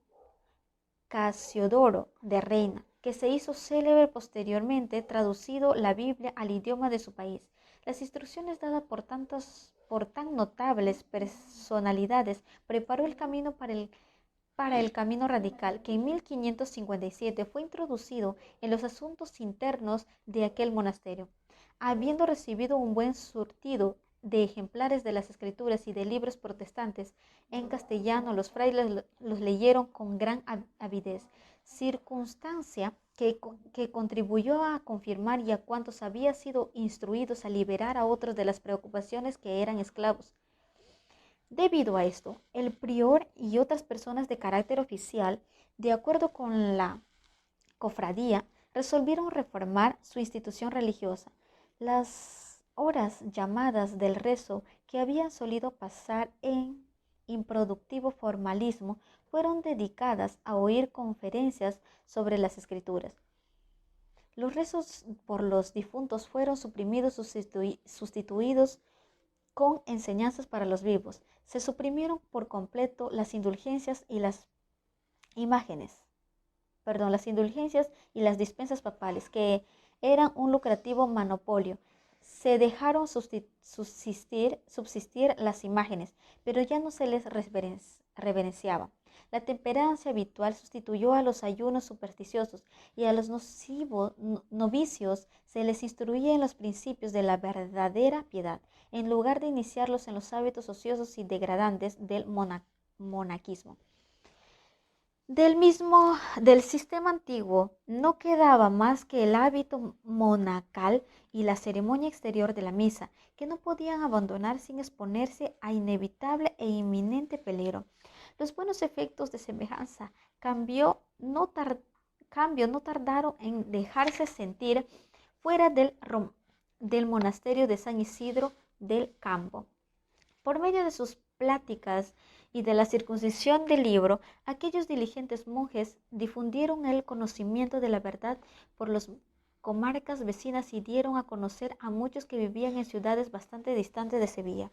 Casiodoro de Reina, que se hizo célebre posteriormente, traducido la Biblia al idioma de su país. Las instrucciones dadas por tan notables personalidades preparó el camino para el camino radical, que en 1557 fue introducido en los asuntos internos de aquel monasterio. Habiendo recibido un buen surtido de ejemplares de las escrituras y de libros protestantes en castellano, los frailes los leyeron con gran avidez, circunstancia que contribuyó a confirmar y a cuantos habían sido instruidos a liberar a otros de las preocupaciones que eran esclavos. Debido a esto, el prior y otras personas de carácter oficial, de acuerdo con la cofradía, resolvieron reformar su institución religiosa. Las horas llamadas del rezo, que habían solido pasar en improductivo formalismo, fueron dedicadas a oír conferencias sobre las escrituras. Los rezos por los difuntos fueron suprimidos, sustituidos con enseñanzas para los vivos. Se suprimieron por completo las indulgencias y las las indulgencias y las dispensas papales, que eran un lucrativo monopolio. Se dejaron subsistir las imágenes, pero ya no se les reverenciaba. La temperancia habitual sustituyó a los ayunos supersticiosos, y a los novicios se les instruía en los principios de la verdadera piedad, en lugar de iniciarlos en los hábitos ociosos y degradantes del monaquismo. Del sistema antiguo no quedaba más que el hábito monacal y la ceremonia exterior de la misa, que no podían abandonar sin exponerse a inevitable e inminente peligro. Los buenos efectos de semejanza cambio no tardaron en dejarse sentir fuera del monasterio de San Isidro del Campo. Por medio de sus pláticas y de la circuncisión del libro, aquellos diligentes monjes difundieron el conocimiento de la verdad por las comarcas vecinas y dieron a conocer a muchos que vivían en ciudades bastante distantes de Sevilla.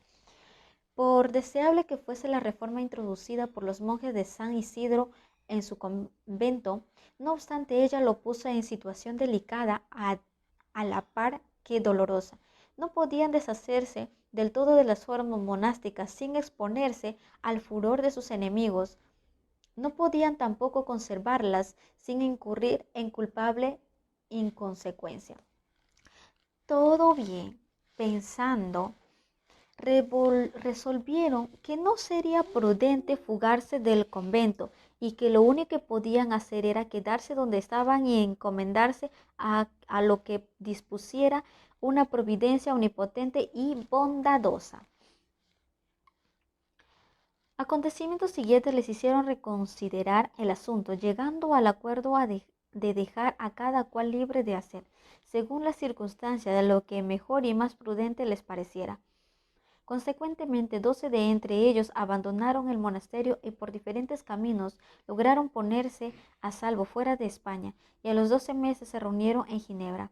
Por deseable que fuese la reforma introducida por los monjes de San Isidro en su convento, no obstante ella lo puso en situación delicada a la par que dolorosa. No podían deshacerse del todo de las formas monásticas sin exponerse al furor de sus enemigos. No podían tampoco conservarlas sin incurrir en culpable inconsecuencia. Todo bien, pensando, resolvieron que no sería prudente fugarse del convento y que lo único que podían hacer era quedarse donde estaban y encomendarse a lo que dispusiera una providencia omnipotente y bondadosa. Acontecimientos siguientes les hicieron reconsiderar el asunto, llegando al acuerdo de dejar a cada cual libre de hacer, según las circunstancias, de lo que mejor y más prudente les pareciera. Consecuentemente, 12 de entre ellos abandonaron el monasterio y por diferentes caminos lograron ponerse a salvo fuera de España, y a los 12 meses se reunieron en Ginebra.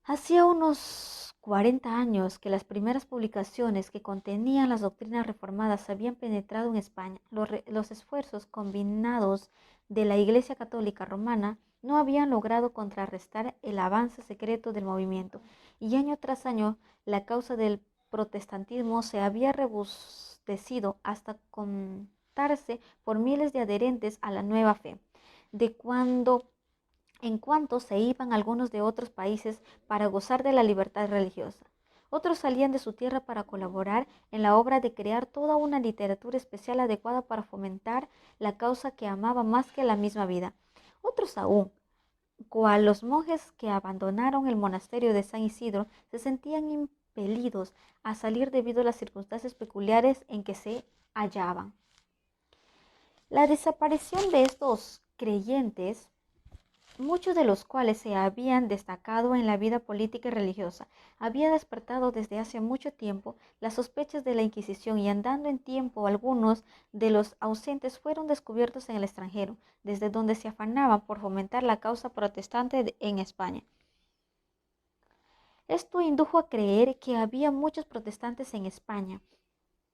Hacía unos 40 años que las primeras publicaciones que contenían las doctrinas reformadas habían penetrado en España. Los esfuerzos combinados de la Iglesia Católica Romana no habían logrado contrarrestar el avance secreto del movimiento, y año tras año la causa del protestantismo se había robustecido hasta contarse por miles de adherentes a la nueva fe. En cuanto se iban algunos de otros países para gozar de la libertad religiosa. Otros salían de su tierra para colaborar en la obra de crear toda una literatura especial adecuada para fomentar la causa que amaba más que la misma vida. Otros aún, cual los monjes que abandonaron el monasterio de San Isidro, se sentían impelidos a salir debido a las circunstancias peculiares en que se hallaban. La desaparición de estos creyentes, muchos de los cuales se habían destacado en la vida política y religiosa, había despertado desde hace mucho tiempo las sospechas de la Inquisición, y andando en tiempo algunos de los ausentes fueron descubiertos en el extranjero, desde donde se afanaban por fomentar la causa protestante en España. Esto indujo a creer que había muchos protestantes en España.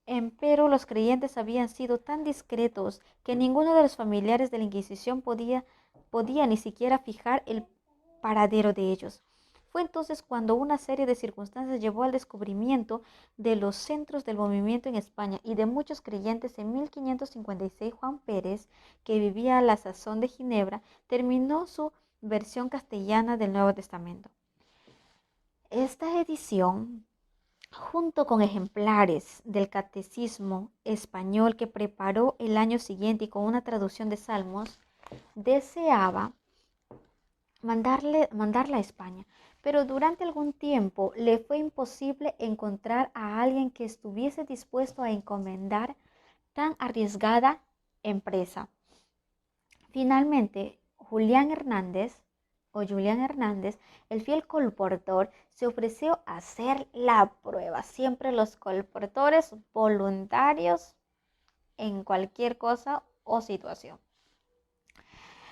Empero los creyentes habían sido tan discretos que ninguno de los familiares de la Inquisición podía ni siquiera fijar el paradero de ellos. Fue entonces cuando una serie de circunstancias llevó al descubrimiento de los centros del movimiento en España y de muchos creyentes. En 1556, Juan Pérez, que vivía a la sazón de Ginebra, terminó su versión castellana del Nuevo Testamento. Esta edición, junto con ejemplares del Catecismo español que preparó el año siguiente y con una traducción de Salmos, deseaba mandarla a España, pero durante algún tiempo le fue imposible encontrar a alguien que estuviese dispuesto a encomendar tan arriesgada empresa. Finalmente, Julián Hernández, o Julián Hernández, el fiel colportor, se ofreció a hacer la prueba. Siempre los colportores voluntarios en cualquier cosa o situación.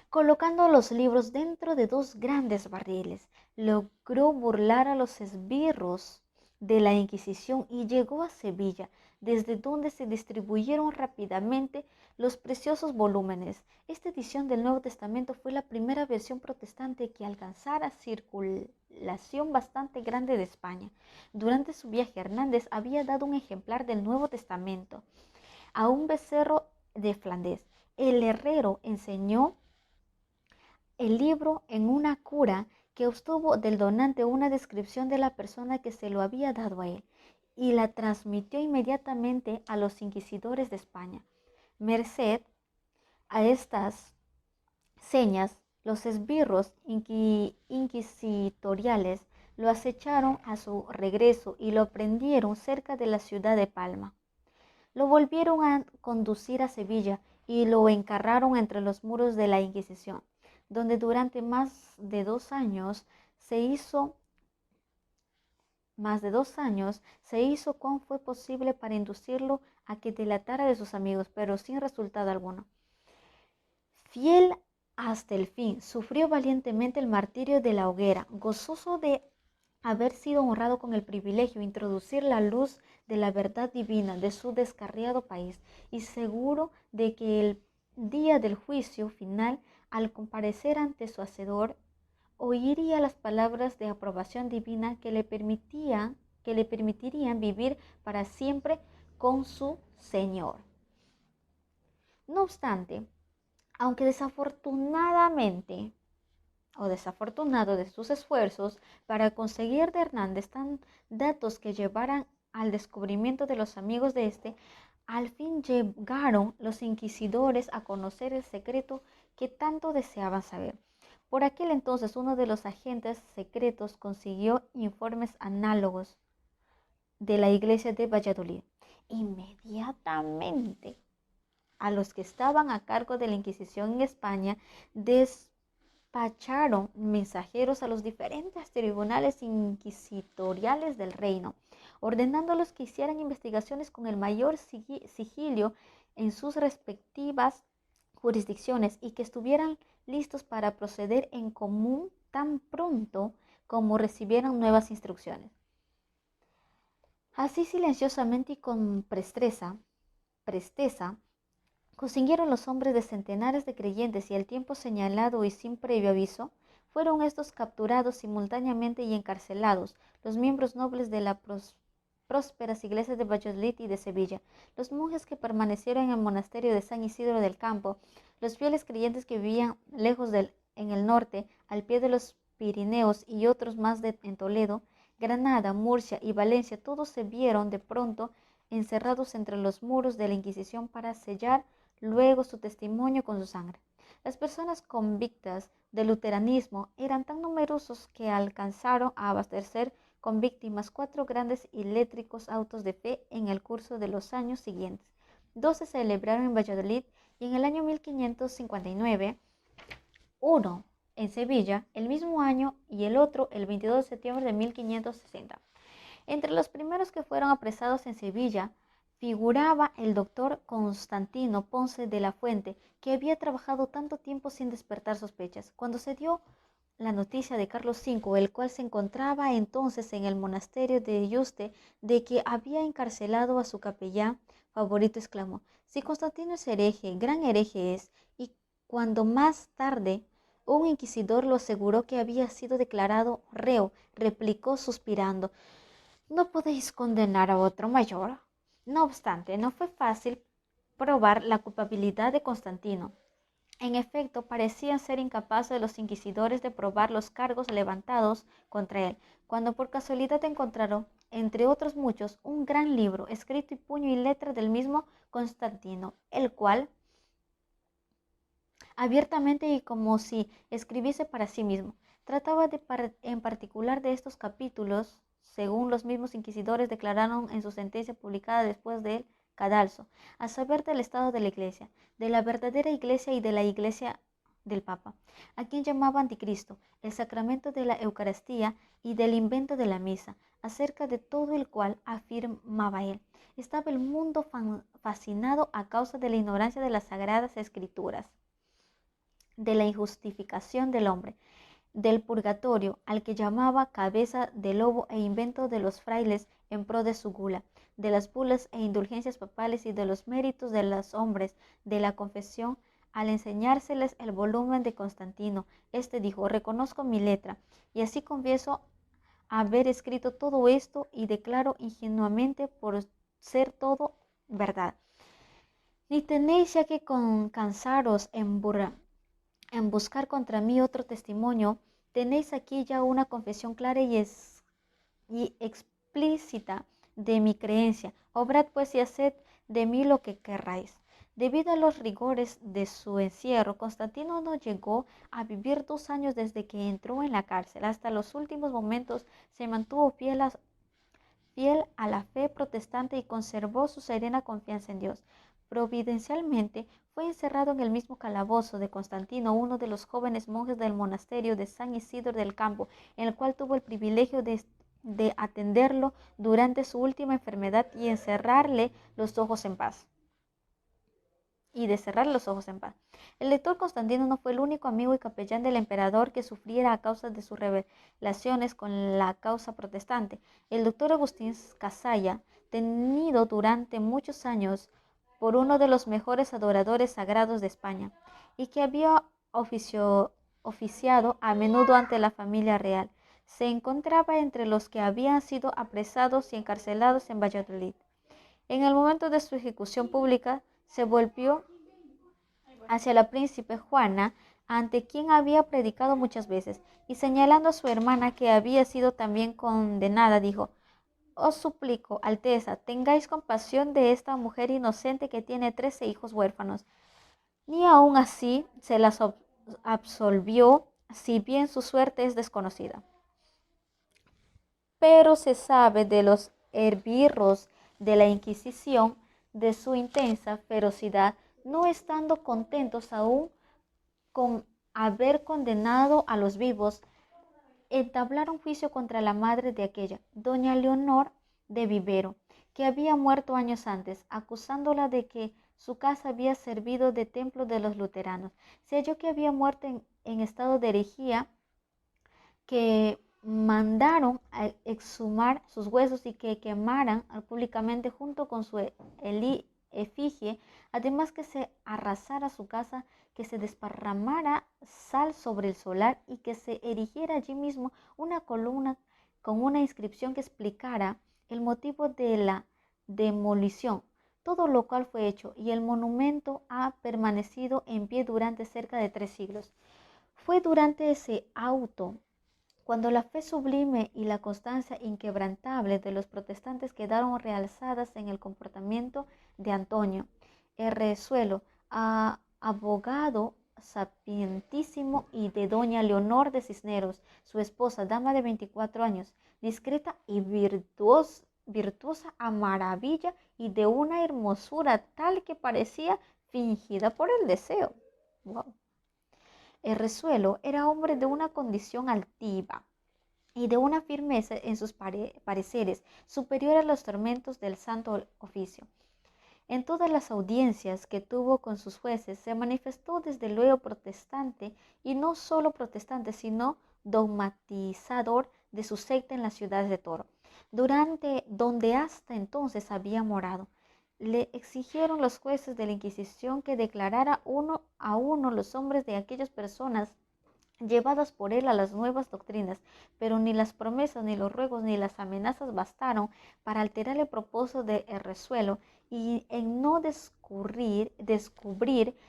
Colocando los libros dentro de dos grandes barriles, logró burlar a los esbirros de la Inquisición y llegó a Sevilla, desde donde se distribuyeron rápidamente los preciosos volúmenes. Esta edición del Nuevo Testamento fue la primera versión protestante que alcanzara circulación bastante grande de España. Durante su viaje, Hernández había dado un ejemplar del Nuevo Testamento a un becerro de Flandes. El herrero enseñó el libro en una cura que obtuvo del donante una descripción de la persona que se lo había dado a él y la transmitió inmediatamente a los inquisidores de España. Merced a estas señas, los esbirros inquisitoriales lo acecharon a su regreso y lo prendieron cerca de la ciudad de Palma. Lo volvieron a conducir a Sevilla y lo encarraron entre los muros de la Inquisición, donde durante más de 2 años se hizo cuán fue posible para inducirlo a que delatara de sus amigos, pero sin resultado alguno. Fiel hasta el fin, sufrió valientemente el martirio de la hoguera, gozoso de haber sido honrado con el privilegio de introducir la luz de la verdad divina de su descarriado país, y seguro de que el día del juicio final, al comparecer ante su hacedor, oiría las palabras de aprobación divina que le permitirían vivir para siempre con su Señor. No obstante, aunque desafortunado de sus esfuerzos para conseguir de Hernández datos que llevaran al descubrimiento de los amigos de este, al fin llegaron los inquisidores a conocer el secreto que tanto deseaban saber. Por aquel entonces, uno de los agentes secretos consiguió informes análogos de la iglesia de Valladolid. Inmediatamente, a los que estaban a cargo de la Inquisición en España, despacharon mensajeros a los diferentes tribunales inquisitoriales del reino, ordenándolos que hicieran investigaciones con el mayor sigilio en sus respectivas jurisdicciones y que estuvieran listos para proceder en común tan pronto como recibieran nuevas instrucciones. Así silenciosamente y con presteza, consiguieron los hombres de centenares de creyentes y al tiempo señalado y sin previo aviso, fueron estos capturados simultáneamente y encarcelados, los miembros nobles de las prósperas iglesias de Valladolid y de Sevilla, los monjes que permanecieron en el monasterio de San Isidro del Campo, los fieles creyentes que vivían lejos en el norte, al pie de los Pirineos y otros más en Toledo, Granada, Murcia y Valencia, todos se vieron de pronto encerrados entre los muros de la Inquisición para sellar luego su testimonio con su sangre. Las personas convictas del luteranismo eran tan numerosos que alcanzaron a abastecer con víctimas 4 grandes y eléctricos autos de fe en el curso de los años siguientes. 2 se celebraron en Valladolid y en el año 1559, uno en Sevilla el mismo año y el otro el 22 de septiembre de 1560. Entre los primeros que fueron apresados en Sevilla figuraba el doctor Constantino Ponce de la Fuente, que había trabajado tanto tiempo sin despertar sospechas. Cuando se dio la noticia de Carlos V, el cual se encontraba entonces en el monasterio de Yuste, de que había encarcelado a su capellán favorito, exclamó: «Si Constantino es hereje, gran hereje es». Y cuando más tarde un inquisidor lo aseguró que había sido declarado reo, replicó suspirando: «No podéis condenar a otro mayor». No obstante, no fue fácil probar la culpabilidad de Constantino. En efecto, parecían ser incapaces los inquisidores de probar los cargos levantados contra él, cuando por casualidad encontraron, entre otros muchos, un gran libro, escrito y puño y letra del mismo Constantino, el cual, abiertamente y como si escribiese para sí mismo, trataba en particular de estos capítulos, según los mismos inquisidores declararon en su sentencia publicada después del cadalso, a saber del estado de la iglesia, de la verdadera iglesia y de la iglesia del Papa, a quien llamaba Anticristo, el sacramento de la Eucaristía y del invento de la misa, acerca de todo el cual afirmaba él. Estaba el mundo fascinado a causa de la ignorancia de las sagradas escrituras, de la injustificación del hombre, del purgatorio, al que llamaba cabeza de lobo, e invento de los frailes en pro de su gula, de las bulas e indulgencias papales y de los méritos de los hombres de la confesión. Al enseñárseles el volumen de Constantino, este dijo: reconozco mi letra, y así confieso haber escrito todo esto, y declaro ingenuamente por ser todo verdad. Ni tenéis ya que cansaros en buscar contra mí otro testimonio. Tenéis aquí ya una confesión clara y explícita de mi creencia. Obrad pues y haced de mí lo que querráis. Debido a los rigores de su encierro, Constantino no llegó a vivir 2 años desde que entró en la cárcel. Hasta los últimos momentos se mantuvo fiel a la fe protestante y conservó su serena confianza en Dios. Providencialmente fue encerrado en el mismo calabozo de Constantino, uno de los jóvenes monjes del monasterio de San Isidro del Campo, en el cual tuvo el privilegio de atenderlo durante su última enfermedad y encerrarle los ojos en paz. El lector Constantino no fue el único amigo y capellán del emperador que sufriera a causa de sus relaciones con la causa protestante. El doctor Agustín Casalla, tenido durante muchos años por uno de los mejores adoradores sagrados de España, y que había oficiado a menudo ante la familia real, se encontraba entre los que habían sido apresados y encarcelados en Valladolid. En el momento de su ejecución pública, se volvió hacia la príncipe Juana, ante quien había predicado muchas veces, y señalando a su hermana, que había sido también condenada, dijo: os suplico, Alteza, tengáis compasión de esta mujer inocente que tiene 13 hijos huérfanos. Ni aun así se las absolvió, si bien su suerte es desconocida. Pero se sabe de los esbirros de la Inquisición, de su intensa ferocidad, no estando contentos aún con haber condenado a los vivos, entablaron juicio contra la madre de aquella, doña Leonor de Vivero, que había muerto años antes, acusándola de que su casa había servido de templo de los luteranos. Se halló que había muerto en estado de herejía, que mandaron a exhumar sus huesos y que quemaran públicamente junto con su efigie, además que se arrasara su casa, que se desparramara sal sobre el solar y que se erigiera allí mismo una columna con una inscripción que explicara el motivo de la demolición. Todo lo cual fue hecho, y el monumento ha permanecido en pie durante cerca de 3 siglos. Fue durante ese auto cuando la fe sublime y la constancia inquebrantable de los protestantes quedaron realzadas en el comportamiento de Antonio Errezuelo, abogado sapientísimo, y de doña Leonor de Cisneros, su esposa, dama de 24 años, discreta y virtuosa a maravilla, y de una hermosura tal que parecía fingida por el deseo. Wow. Errezuelo era hombre de una condición altiva y de una firmeza en sus pareceres superior a los tormentos del santo oficio. En todas las audiencias que tuvo con sus jueces se manifestó desde luego protestante, y no solo protestante, sino dogmatizador de su secta en la ciudad de Toro, donde hasta entonces había morado. Le exigieron los jueces de la Inquisición que declarara uno a uno los nombres de aquellas personas llevadas por él a las nuevas doctrinas, pero ni las promesas, ni los ruegos, ni las amenazas bastaron para alterar el propósito de Errezuelo y en no descubrir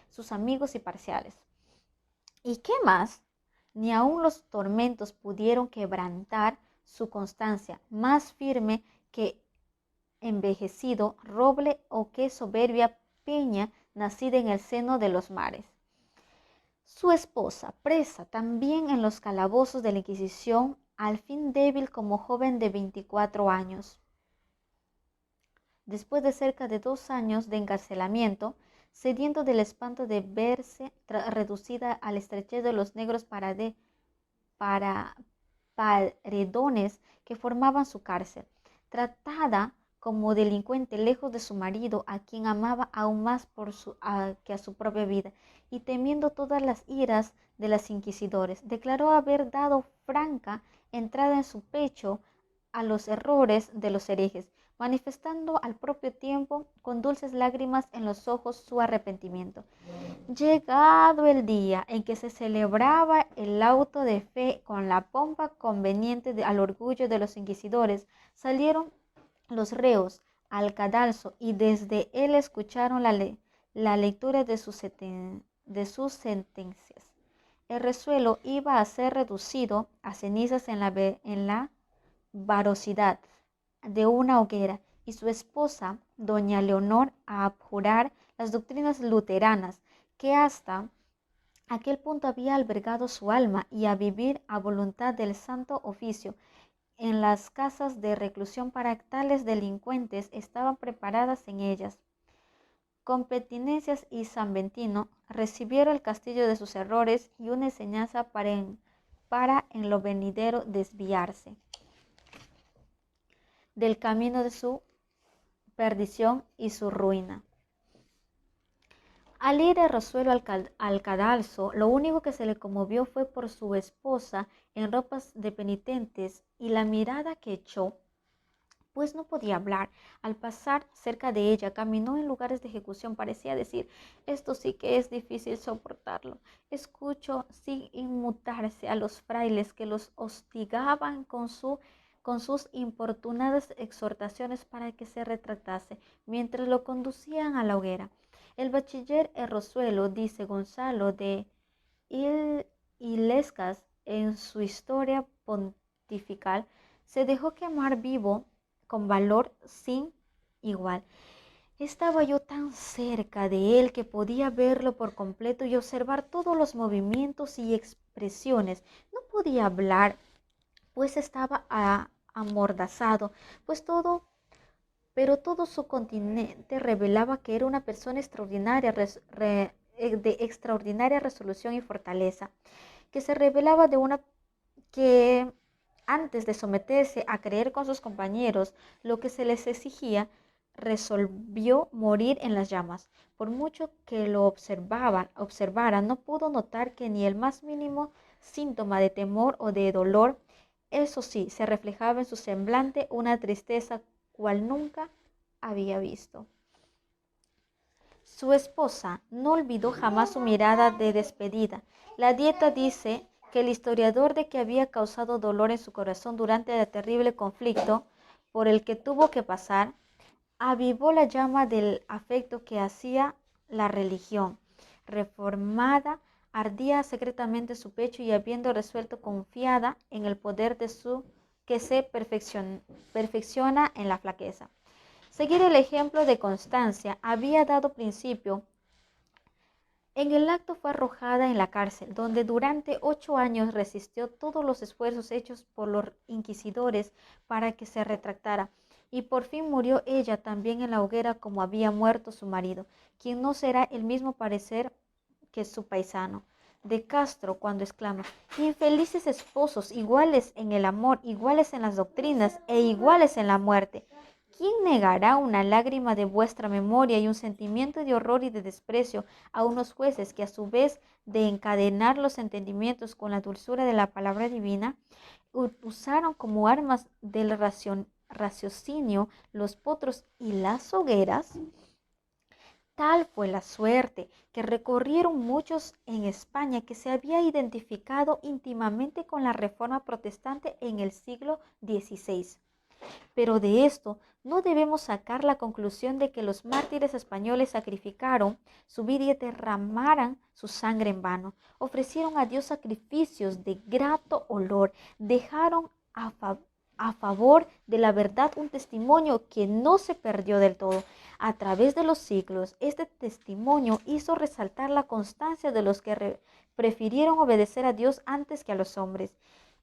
sus amigos y parciales. ¿Y qué más? Ni aun los tormentos pudieron quebrantar su constancia, más firme que envejecido roble o que soberbia peña nacida en el seno de los mares. Su esposa, presa también en los calabozos de la Inquisición, al fin débil como joven de 24 años. Después de cerca de 2 años de encarcelamiento, cediendo del espanto de verse reducida a la estrechez de los negros para paredones que formaban su cárcel. Tratada como delincuente lejos de su marido, a quien amaba aún más que a su propia vida, y temiendo todas las iras de los inquisidores, declaró haber dado franca entrada en su pecho a los errores de los herejes, manifestando al propio tiempo con dulces lágrimas en los ojos su arrepentimiento. Llegado el día en que se celebraba el auto de fe con la pompa conveniente al orgullo de los inquisidores, salieron los reos al cadalso y desde él escucharon la lectura de sus sentencias. El resuelo iba a ser reducido a cenizas en la varosidad de una hoguera, y su esposa, doña Leonor, a abjurar las doctrinas luteranas, que hasta aquel punto había albergado su alma, y a vivir a voluntad del santo oficio. En las casas de reclusión para tales delincuentes estaban preparadas en ellas con penitencias, y San Ventino recibieron el castigo de sus errores y una enseñanza para en lo venidero desviarse del camino de su perdición y su ruina. Al ir el Rosuelo al cadalso, lo único que se le conmovió fue por su esposa en ropas de penitentes, y la mirada que echó, pues no podía hablar. Al pasar cerca de ella, caminó en lugares de ejecución, parecía decir: esto sí que es difícil soportarlo. Escucho sin inmutarse a los frailes que los hostigaban con sus importunadas exhortaciones para que se retractase, mientras lo conducían a la hoguera. El bachiller Errosuelo, dice Gonzalo de Illescas en su Historia Pontifical, se dejó quemar vivo con valor sin igual. Estaba yo tan cerca de él que podía verlo por completo y observar todos los movimientos y expresiones. No podía hablar, pues estaba amordazado, pero todo su continente revelaba que era una persona extraordinaria, de extraordinaria resolución y fortaleza, que se revelaba que antes de someterse a creer con sus compañeros lo que se les exigía, resolvió morir en las llamas. Por mucho que lo observara, no pudo notar que ni el más mínimo síntoma de temor o de dolor. Eso sí, se reflejaba en su semblante una tristeza cual nunca había visto. Su esposa no olvidó jamás su mirada de despedida. La Dieta dice que el historiador, de que había causado dolor en su corazón durante el terrible conflicto por el que tuvo que pasar, avivó la llama del afecto que hacía la religión reformada ardía secretamente en su pecho, y habiendo resuelto confiada en el poder de su que se perfecciona en la flaqueza. Seguir el ejemplo de Constancia había dado principio. En el acto fue arrojada en la cárcel, donde durante 8 años resistió todos los esfuerzos hechos por los inquisidores para que se retractara, y por fin murió ella también en la hoguera, como había muerto su marido, quien no será el mismo parecer que su paisano. De Castro, cuando exclama: infelices esposos, iguales en el amor, iguales en las doctrinas e iguales en la muerte. ¿Quién negará una lágrima de vuestra memoria y un sentimiento de horror y de desprecio a unos jueces que, a su vez de encadenar los entendimientos con la dulzura de la palabra divina, usaron como armas del raciocinio los potros y las hogueras? Tal fue la suerte que recorrieron muchos en España que se había identificado íntimamente con la Reforma protestante en el siglo XVI. Pero de esto no debemos sacar la conclusión de que los mártires españoles sacrificaron su vida y derramaran su sangre en vano. Ofrecieron a Dios sacrificios de grato olor, dejaron a favor de la verdad un testimonio que no se perdió del todo. A través de los siglos, este testimonio hizo resaltar la constancia de los que prefirieron obedecer a Dios antes que a los hombres,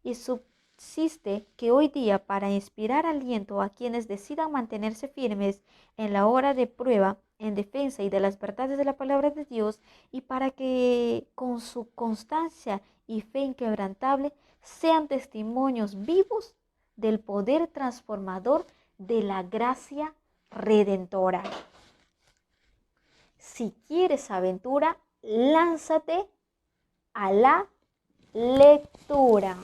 y su consiste que hoy día, para inspirar aliento a quienes decidan mantenerse firmes en la hora de prueba, en defensa y de las verdades de la palabra de Dios, y para que con su constancia y fe inquebrantable sean testimonios vivos del poder transformador de la gracia redentora. Si quieres aventura, lánzate a la lectura.